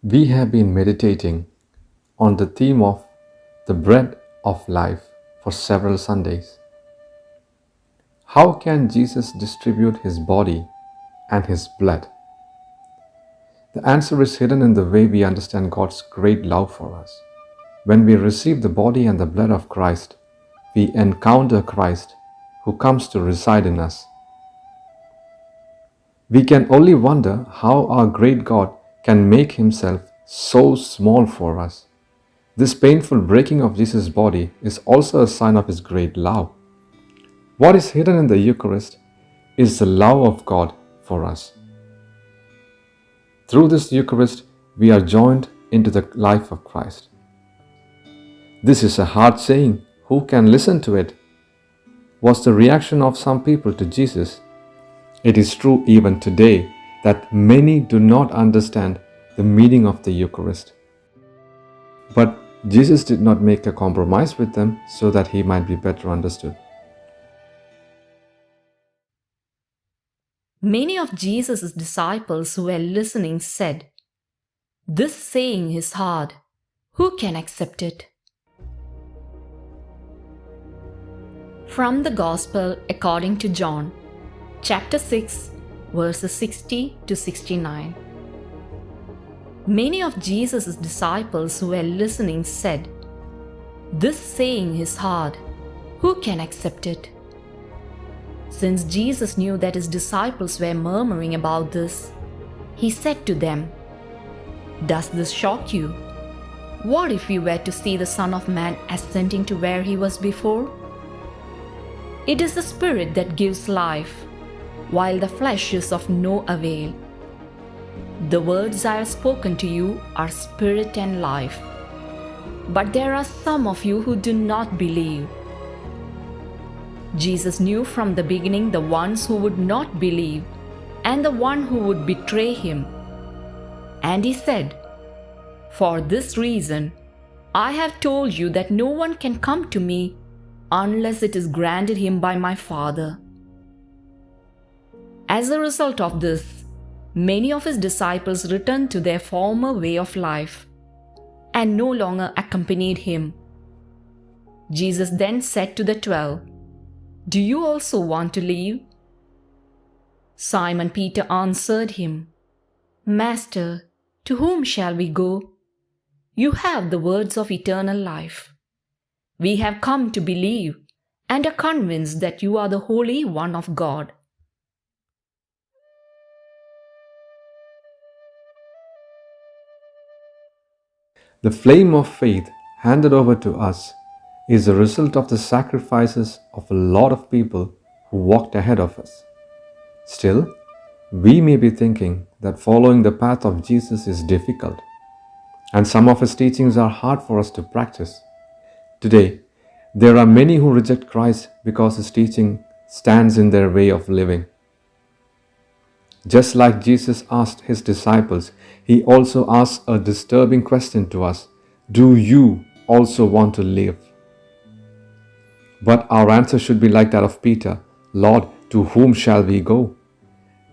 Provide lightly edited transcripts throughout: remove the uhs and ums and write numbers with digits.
We have been meditating on the theme of the bread of life for several Sundays. How can Jesus distribute his body and his blood? The answer is hidden in the way we understand God's great love for us. When we receive the body and the blood of Christ, we encounter Christ who comes to reside in us. We can only wonder how our great God can make himself so small for us. This painful breaking of Jesus' body is also a sign of his great love. What is hidden in the Eucharist is the love of God for us. Through this Eucharist, we are joined into the life of Christ. This is a hard saying. Who can listen to it? Was the reaction of some people to Jesus. It is true even today that many do not understand the meaning of the Eucharist. But Jesus did not make a compromise with them so that he might be better understood. Many of Jesus' disciples who were listening said, "This saying is hard. Who can accept it?" From the Gospel according to John, chapter 6, verses 60 to 69. Many of Jesus' disciples who were listening said, "This saying is hard. Who can accept it?" Since Jesus knew that his disciples were murmuring about this, he said to them, "Does this shock you? What if we were to see the Son of Man ascending to where he was before? It is the Spirit that gives life, while the flesh is of no avail. The words I have spoken to you are spirit and life. But there are some of you who do not believe." Jesus knew from the beginning the ones who would not believe and the one who would betray him. And he said, "For this reason, I have told you that no one can come to me unless it is granted him by my Father." As a result of this, many of his disciples returned to their former way of life and no longer accompanied him. Jesus then said to the 12, "Do you also want to leave?" Simon Peter answered him, "Master, to whom shall we go? You have the words of eternal life. We have come to believe and are convinced that you are the Holy One of God." The flame of faith handed over to us is the result of the sacrifices of a lot of people who walked ahead of us. Still, we may be thinking that following the path of Jesus is difficult, and some of his teachings are hard for us to practice. Today, there are many who reject Christ because his teaching stands in their way of living. Just like Jesus asked his disciples, he also asks a disturbing question to us: do you also want to live? But our answer should be like that of Peter: "Lord, to whom shall we go?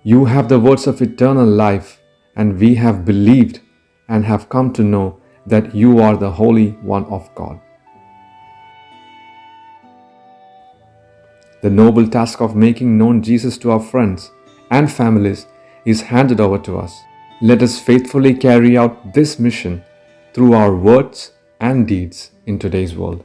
You have the words of eternal life, and we have believed and have come to know that you are the Holy One of God." The noble task of making known Jesus to our friends and families is handed over to us. Let us faithfully carry out this mission through our words and deeds in today's world.